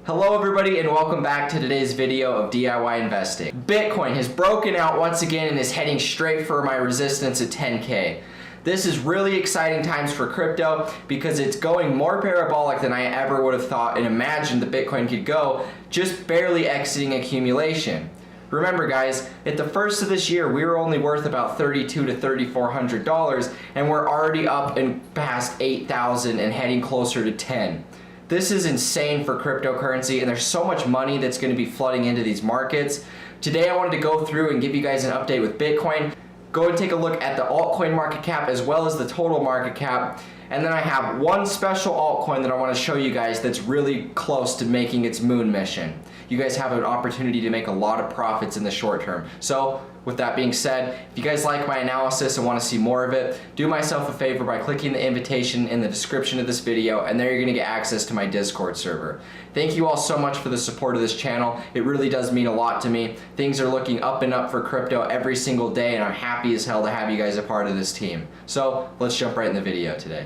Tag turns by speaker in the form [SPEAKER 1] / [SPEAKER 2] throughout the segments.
[SPEAKER 1] Hello everybody and welcome back to today's video of DIY investing. Bitcoin has broken out once again and is heading straight for my resistance at 10K. This is really exciting times for crypto because it's going more parabolic than I ever would have thought and imagined that Bitcoin could go, just barely exiting accumulation. Remember guys, at the first of this year we were only worth about $3,200 to $3,400 and we're already up and past 8,000 and heading closer to 10. This is insane for cryptocurrency and there's so much money that's going to be flooding into these markets. Today I wanted to go through and give you guys an update with Bitcoin. Go and take a look at the altcoin market cap as well as the total market cap. And then I have one special altcoin that I want to show you guys that's really close to making its moon mission. You guys have an opportunity to make a lot of profits in the short term. So with that being said, if you guys like my analysis and want to see more of it, do myself a favor by clicking the invitation in the description of this video, and there you're going to get access to my Discord server. Thank you all so much for the support of this channel. It really does mean a lot to me. Things are looking up and up for crypto every single day, and I'm happy as hell to have you guys a part of this team. So let's jump right in the video today.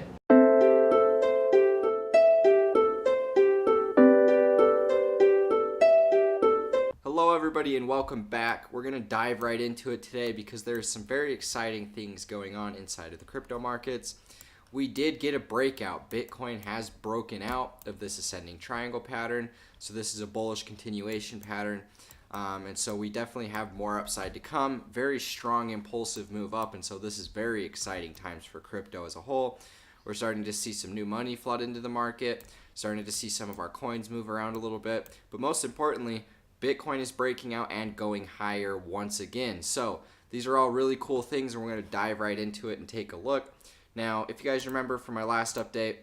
[SPEAKER 1] Hello everybody and welcome back. We're going to dive right into it today because there's some very exciting things going on inside of the crypto markets. We did get a breakout. Bitcoin has broken out of this ascending triangle pattern. So this is a bullish continuation pattern. And so we definitely have more upside to come. Very strong impulsive move up. And so this is very exciting times for crypto as a whole. We're starting to see some new money flood into the market. Starting to see some of our coins move around a little bit. But most importantly, Bitcoin is breaking out and going higher once again. So these are all really cool things and we're going to dive right into it and take a look. Now, if you guys remember from my last update,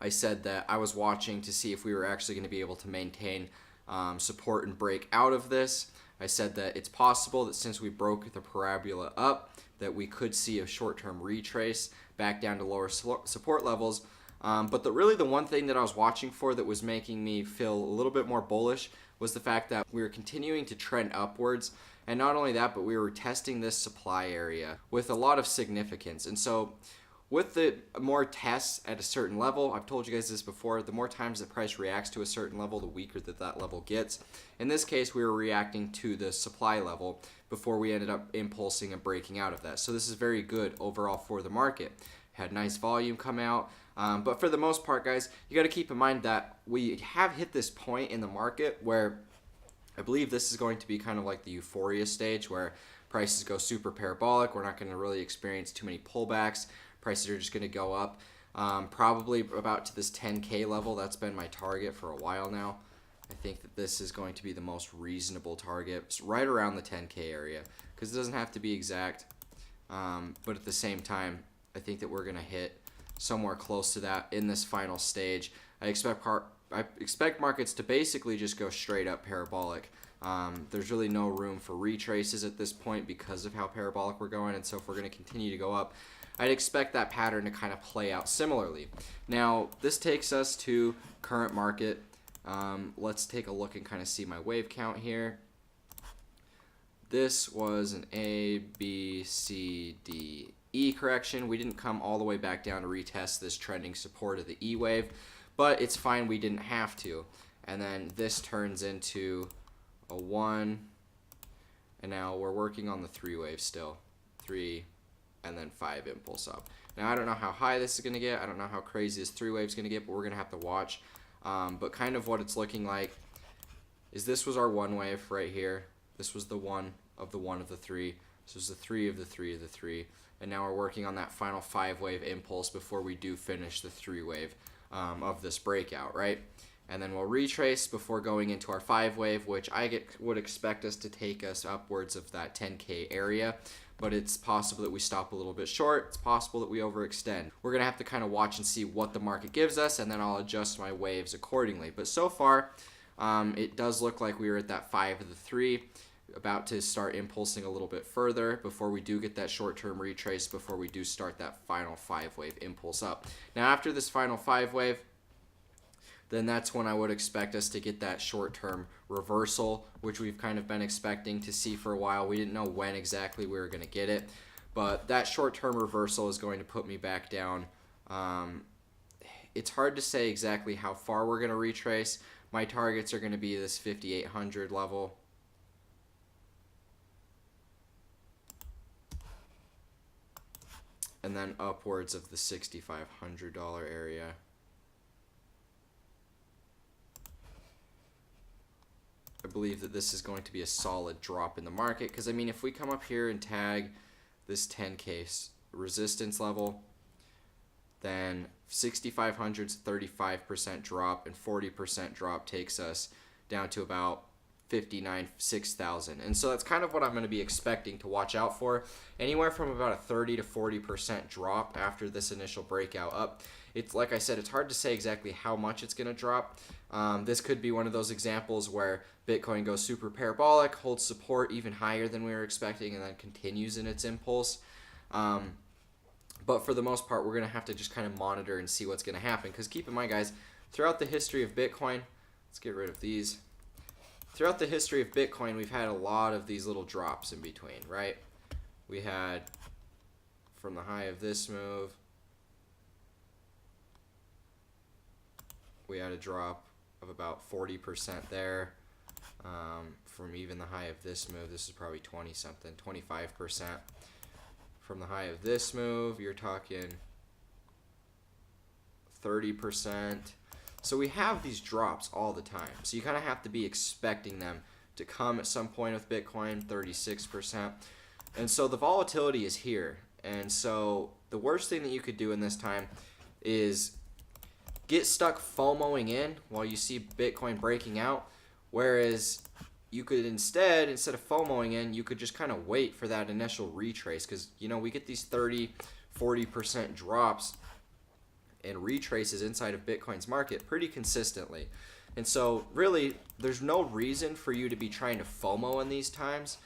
[SPEAKER 1] I said that I was watching to see if we were actually going to be able to maintain support and break out of this. I said that it's possible that since we broke the parabola up, that we could see a short-term retrace back down to lower support levels. But really the one thing that I was watching for that was making me feel a little bit more bullish was the fact that we were continuing to trend upwards. And not only that, but we were testing this supply area with a lot of significance. And so with the more tests at a certain level, I've told you guys this before, the more times the price reacts to a certain level, the weaker that level gets. In this case, we were reacting to the supply level before we ended up impulsing and breaking out of that. So this is very good overall for the market. Had nice volume come out. But for the most part, guys, you got to keep in mind that we have hit this point in the market where I believe this is going to be kind of like the euphoria stage where prices go super parabolic. We're not going to really experience too many pullbacks. Prices are just going to go up probably about to this 10K level. That's been my target for a while now. I think that this is going to be the most reasonable target. It's right around the 10K area because it doesn't have to be exact. But at the same time, I think that we're going to hit somewhere close to that in this final stage. I expect markets to basically just go straight up parabolic. There's really no room for retraces at this point because of how parabolic we're going, and so if we're going to continue to go up, I'd expect that pattern to kind of play out similarly. Now, this takes us to current market. Let's take a look and kind of see my wave count here. This was an A, B, C, D, E correction. We didn't come all the way back down to retest this trending support of the E wave, but it's fine, we didn't have to. And then this turns into a 1, and now we're working on the 3 wave still. 3, and then 5 impulse up. Now I don't know how high this is going to get, I don't know how crazy this 3 wave is going to get, but we're going to have to watch. But kind of what it's looking like is this was our 1 wave right here. This was the 1 of the 3. This was the 3 of the 3 of the 3. And now we're working on that final 5 wave impulse before we do finish the 3 wave of this breakout, right? And then we'll retrace before going into our 5 wave, which would expect us to take us upwards of that 10K area. But it's possible that we stop a little bit short. It's possible that we overextend. We're going to have to kind of watch and see what the market gives us, and then I'll adjust my waves accordingly. But so far, it does look like we were at that 5 of the 3. About to start impulsing a little bit further before we do get that short-term retrace, before we do start that final 5 wave impulse up. Now after this final 5 wave, then that's when I would expect us to get that short-term reversal, which we've kind of been expecting to see for a while. We didn't know when exactly we were going to get it, but that short-term reversal is going to put me back down. It's hard to say exactly how far we're going to retrace, My targets are going to be this 5,800 level. And then upwards of the $6,500 area. I believe that this is going to be a solid drop in the market, because I mean, if we come up here and tag this 10K resistance level, then 6,500's 35% drop, and 40% drop takes us down to about 6,000. And so that's kind of what I'm going to be expecting to watch out for. Anywhere from about a 30 to 40% drop after this initial breakout up. It's like I said, it's hard to say exactly how much it's going to drop. This could be one of those examples where Bitcoin goes super parabolic, holds support even higher than we were expecting, and then continues in its impulse. But for the most part, we're going to have to just kind of monitor and see what's going to happen. Because keep in mind, guys, throughout the history of Bitcoin, let's get rid of these. Throughout the history of Bitcoin, we've had a lot of these little drops in between, right? We had from the high of this move, we had a drop of about 40% there. From even the high of this move, this is probably 20 something, 25%. From the high of this move, you're talking 30%. So we have these drops all the time. So you kind of have to be expecting them to come at some point with Bitcoin, 36%. And so the volatility is here. And so the worst thing that you could do in this time is get stuck FOMOing in while you see Bitcoin breaking out. Whereas you could instead of FOMOing in, you could just kind of wait for that initial retrace. Because, you know, we get these 30, 40% drops and retraces inside of Bitcoin's market pretty consistently. And so really, there's no reason for you to be trying to FOMO in these times.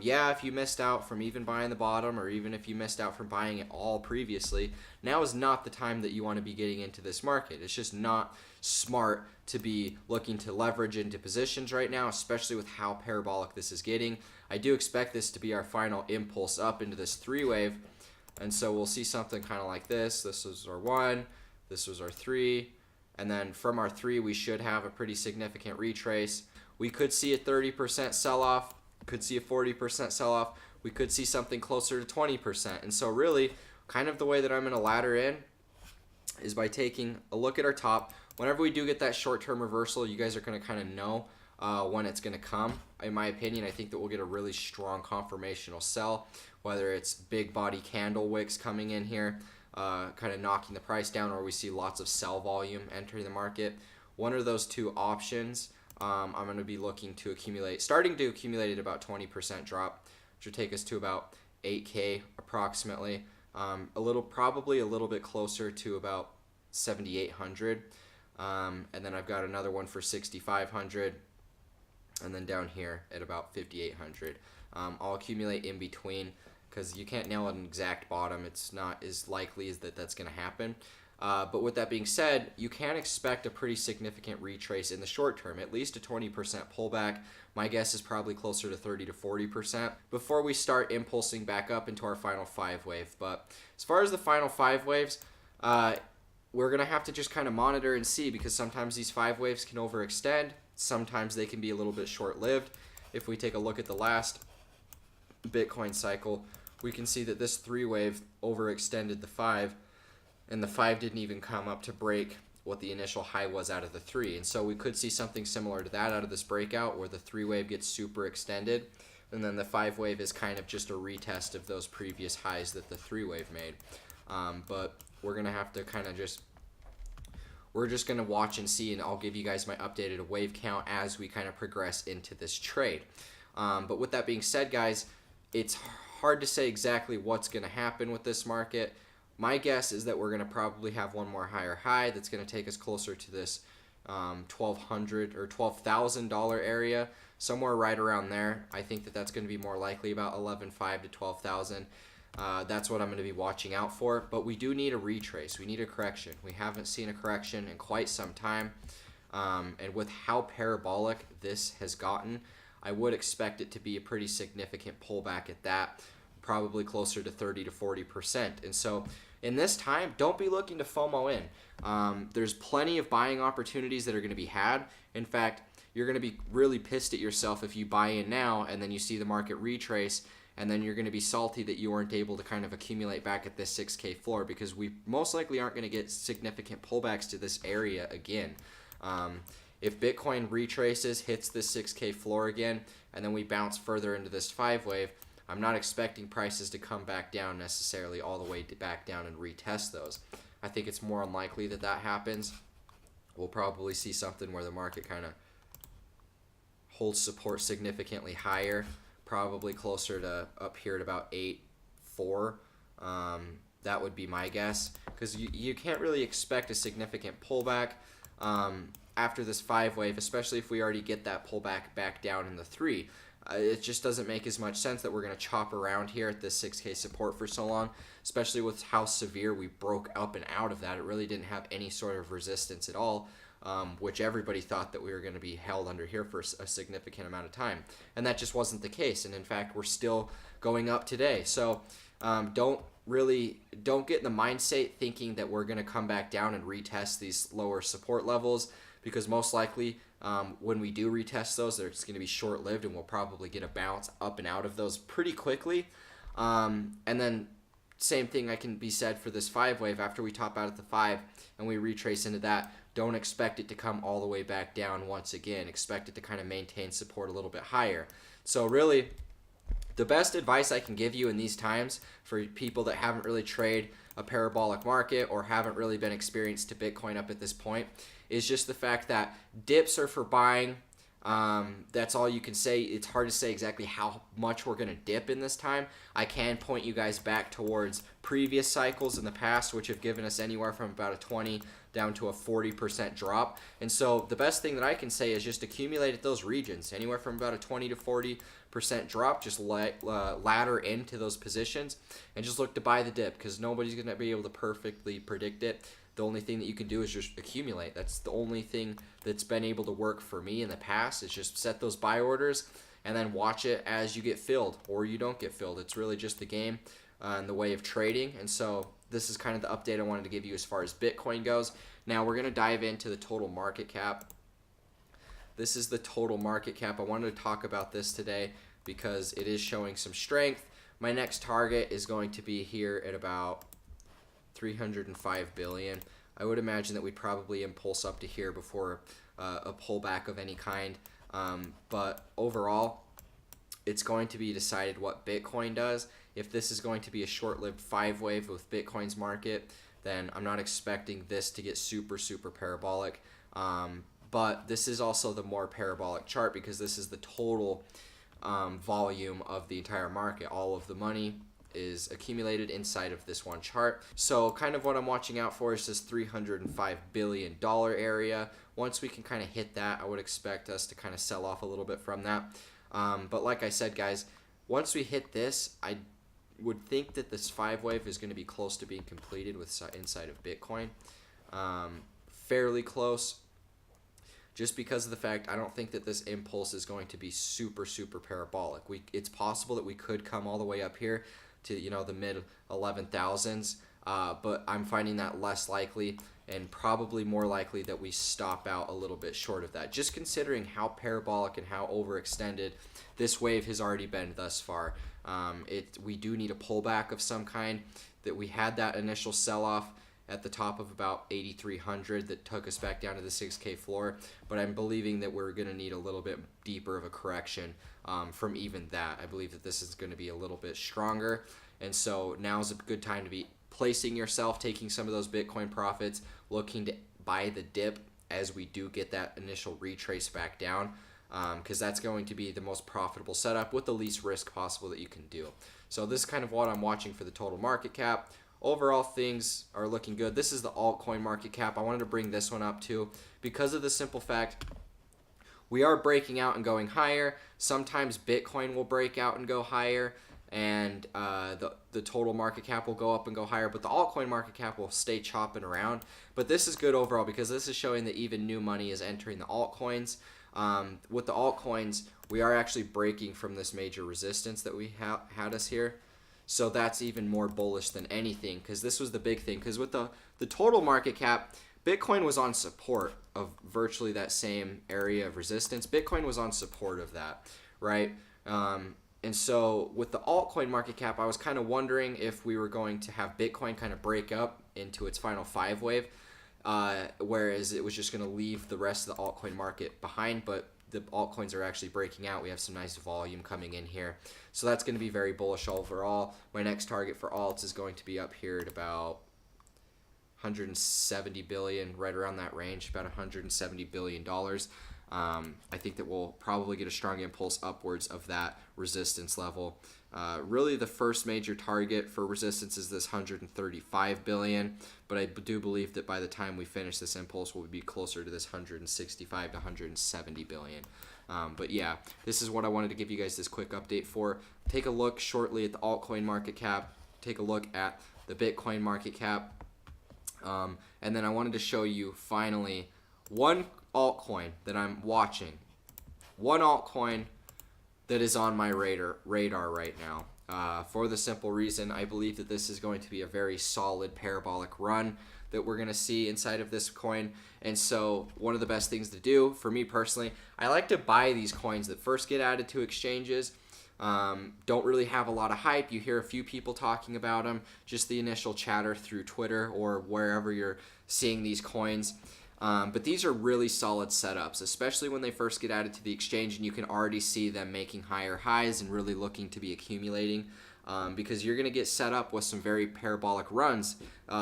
[SPEAKER 1] Yeah, if you missed out from even buying the bottom, or even if you missed out from buying it all previously, now is not the time that you want to be getting into this market. It's just not smart to be looking to leverage into positions right now, especially with how parabolic this is getting. I do expect this to be our final impulse up into this three wave. And so we'll see something kind of like this. This was our 1, this was our 3, and then from our 3 we should have a pretty significant retrace. We could see a 30% sell-off, could see a 40% sell-off, we could see something closer to 20%. And so really, kind of the way that I'm going to ladder in is by taking a look at our top. Whenever we do get that short-term reversal, you guys are going to kind of know when it's going to come. In my opinion, I think that we'll get a really strong confirmational sell, whether it's big body candle wicks coming in here, kind of knocking the price down, or we see lots of sell volume entering the market. One of those two options, I'm going to be looking to accumulate, starting to accumulate at about 20% drop, which would take us to about 8K approximately. Probably a little bit closer to about 7,800. And then I've got another one for 6,500. And then down here at about 5,800. I'll accumulate in between, because you can't nail an exact bottom. It's not as likely as that's going to happen. But with that being said, you can expect a pretty significant retrace in the short term, at least a 20% pullback. My guess is probably closer to 30 to 40% before we start impulsing back up into our final 5 wave. But as far as the final 5 waves, we're going to have to just kind of monitor and see, because sometimes these 5 waves can overextend. Sometimes they can be a little bit short-lived. If we take a look at the last Bitcoin cycle, we can see that this 3 wave overextended the 5, and the 5 didn't even come up to break what the initial high was out of the 3. And so we could see something similar to that out of this breakout, where the 3 wave gets super extended, and then the 5 wave is kind of just a retest of those previous highs that the 3 wave made. But we're going to have to kind of we're just going to watch and see, and I'll give you guys my updated wave count as we kind of progress into this trade. But with that being said, guys, it's hard to say exactly what's going to happen with this market. My guess is that we're going to probably have one more higher high that's going to take us closer to this $1,200 or $12,000 area, somewhere right around there. I think that that's going to be more likely about 11,500 to 12,000. That's what I'm going to be watching out for. But we do need a retrace. We need a correction. We haven't seen a correction in quite some time. And with how parabolic this has gotten, I would expect it to be a pretty significant pullback at that, probably closer to 30 to 40%. And so in this time, don't be looking to FOMO in. There's plenty of buying opportunities that are going to be had. In fact, you're going to be really pissed at yourself if you buy in now and then you see the market retrace, and then you're going to be salty that you weren't able to kind of accumulate back at this 6K floor, because we most likely aren't going to get significant pullbacks to this area again. If Bitcoin retraces, hits this 6K floor again, and then we bounce further into this 5 wave, I'm not expecting prices to come back down necessarily all the way back down and retest those. I think it's more unlikely that that happens. We'll probably see something where the market kind of holds support significantly higher, probably closer to up here at about 8.4. That would be my guess, because you can't really expect a significant pullback after this 5 wave, especially if we already get that pullback back down in the 3. It just doesn't make as much sense that we're going to chop around here at this 6K support for so long, especially with how severe we broke up and out of that. It really didn't have any sort of resistance at all, which everybody thought that we were going to be held under here for a significant amount of time. And that just wasn't the case. And in fact, we're still going up today. So don't get in the mindset thinking that we're going to come back down and retest these lower support levels, because most likely when we do retest those, it's going to be short-lived, and we'll probably get a bounce up and out of those pretty quickly. And then same thing can be said for this 5 wave. After we top out at the 5 and we retrace into that, don't expect it to come all the way back down once again. Expect it to kind of maintain support a little bit higher. So really, the best advice I can give you in these times for people that haven't really traded a parabolic market or haven't really been experienced to Bitcoin up at this point is just the fact that dips are for buying. That's all you can say. It's hard to say exactly how much we're going to dip in this time. I can point you guys back towards previous cycles in the past, which have given us anywhere from about a 20 down to a 40% drop. And so the best thing that I can say is just accumulate at those regions, anywhere from about a 20 to 40% drop. Just ladder into those positions and just look to buy the dip, because nobody's going to be able to perfectly predict it. The only thing that you can do is just accumulate. That's the only thing that's been able to work for me in the past, is just set those buy orders and then watch it as you get filled or you don't get filled. It's really just the game and the way of trading. And so this is kind of the update I wanted to give you as far as Bitcoin goes. Now we're going to dive into the total market cap. This is the total market cap. I wanted to talk about this today because it is showing some strength. My next target is going to be here at about 305 billion. I would imagine that we'd probably impulse up to here before a pullback of any kind. But overall, it's going to be decided what Bitcoin does. If this is going to be a short-lived 5 wave with Bitcoin's market, then I'm not expecting this to get super parabolic. But this is also the more parabolic chart, because this is the total volume of the entire market. All of the money is accumulated inside of this one chart. So kind of what I'm watching out for is this $305 billion area. Once we can kind of hit that, I would expect us to kind of sell off a little bit from that. But like I said, guys, once we hit this, I would think that this 5 wave is going to be close to being completed with inside of Bitcoin. Fairly close, just because of the fact I don't think that this impulse is going to be super parabolic. It's possible that we could come all the way up here to the mid 11,000s, but I'm finding that less likely, and probably more likely that we stop out a little bit short of that, just considering how parabolic and how overextended this wave has already been thus far. We do need a pullback of some kind. That we had that initial sell-off at the top of about 8,300 that took us back down to the 6K floor, but I'm believing that we're going to need a little bit deeper of a correction from even that. I believe that this is going to be a little bit stronger, and so now is a good time to be placing yourself, taking some of those Bitcoin profits, looking to buy the dip as we do get that initial retrace back down, because that's going to be the most profitable setup with the least risk possible that you can do. So this is kind of what I'm watching for the total market cap. Overall, things are looking good. This is the altcoin market cap. I wanted to bring this one up too, because of the simple fact we are breaking out and going higher. Sometimes Bitcoin will break out and go higher, and the total market cap will go up and go higher, but the altcoin market cap will stay chopping around. But this is good overall, because this is showing that even new money is entering the altcoins. With the altcoins, we are actually breaking from this major resistance that we had us here. So that's even more bullish than anything, because this was the big thing. Because with the total market cap, Bitcoin was on support of virtually that same area of resistance. Bitcoin was on support of that, right? And so with the altcoin market cap, I was kind of wondering if we were going to have Bitcoin kind of break up into its final 5 wave, whereas it was just going to leave the rest of the altcoin market behind. But the altcoins are actually breaking out. We have some nice volume coming in here. So that's going to be very bullish overall. My next target for alts is going to be up here at about 170 billion, right around that range, about 170 billion dollars. I think that we'll probably get a strong impulse upwards of that resistance level. Really, the first major target for resistance is this 135 billion, but I do believe that by the time we finish this impulse, we'll be closer to this 165 to 170 billion. But yeah, this is what I wanted to give you guys this quick update for. Take a look shortly at the altcoin market cap. Take a look at the Bitcoin market cap. And then I wanted to show you finally one altcoin that I'm watching. One altcoin that is on my radar right now. For the simple reason, I believe that this is going to be a very solid parabolic run that we're going to see inside of this coin. And so one of the best things to do for me personally, I like to buy these coins that first get added to exchanges. Don't really have a lot of hype. You hear a few people talking about them, just the initial chatter through Twitter or wherever you're seeing these coins. But these are really solid setups, especially when they first get added to the exchange and you can already see them making higher highs and really looking to be accumulating, because you're going to get set up with some very parabolic runs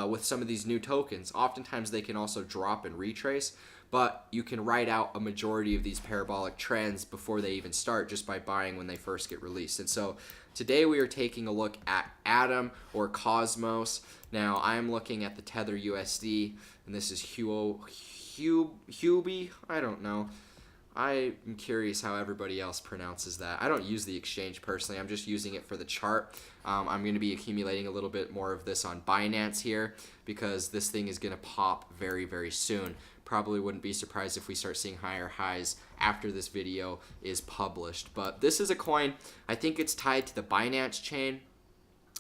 [SPEAKER 1] with some of these new tokens. Oftentimes they can also drop and retrace, but you can ride out a majority of these parabolic trends before they even start just by buying when they first get released. And so today we are taking a look at Atom or Cosmos. Now I am looking at the Tether USD, and this is Huobi. I don't know. I am curious how everybody else pronounces that. I don't use the exchange personally. I'm just using it for the chart. I'm going to be accumulating a little bit more of this on Binance here because this thing is going to pop very, very soon. Probably wouldn't be surprised if we start seeing higher highs after this video is published. But this is a coin, I think it's tied to the Binance chain.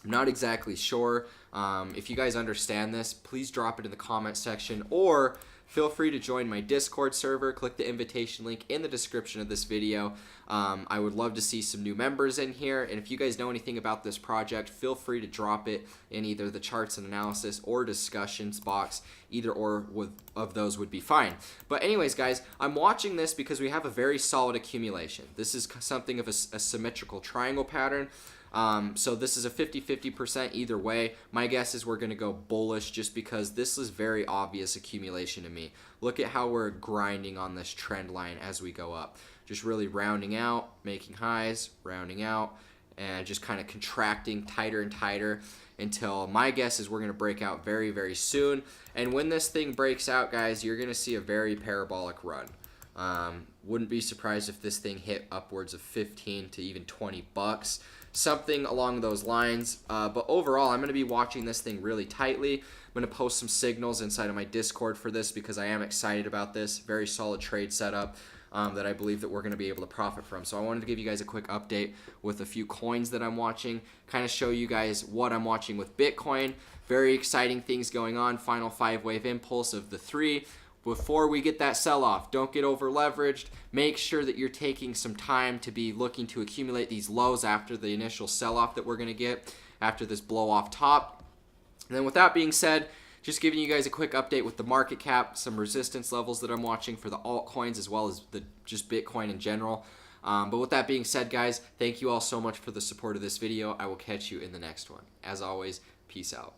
[SPEAKER 1] I'm not exactly sure. If you guys understand this, please drop it in the comment section, or feel free to join my Discord server. Click the invitation link in the description of this video. I would love to see some new members in here, and if you guys know anything about this project, feel free to drop it in either the charts and analysis or discussions box. Either or of those would be fine. But anyways, guys, I'm watching this because we have a very solid accumulation. This is something of a symmetrical triangle pattern. So this is a 50-50% either way. My guess is we're going to go bullish just because this is very obvious accumulation to me. Look at how we're grinding on this trend line as we go up. Just really rounding out, making highs, rounding out, and just kind of contracting tighter and tighter until my guess is we're going to break out very, very soon. And when this thing breaks out, guys, you're going to see a very parabolic run. Wouldn't be surprised if this thing hit upwards of 15 to even 20 bucks. Something along those lines. But overall, I'm going to be watching this thing really tightly. I'm going to post some signals inside of my Discord for this because I am excited about this. Very solid trade setup that I believe that we're going to be able to profit from. So I wanted to give you guys a quick update with a few coins that I'm watching. Kind of show you guys what I'm watching with Bitcoin. Very exciting things going on. Final 5-wave impulse of the 3. Before we get that sell-off, don't get over leveraged. Make sure that you're taking some time to be looking to accumulate these lows after the initial sell-off that we're going to get after this blow off top. And then with that being said, just giving you guys a quick update with the market cap, some resistance levels that I'm watching for the altcoins as well as just Bitcoin in general. But with that being said, guys, thank you all so much for the support of this video. I will catch you in the next one. As always, peace out.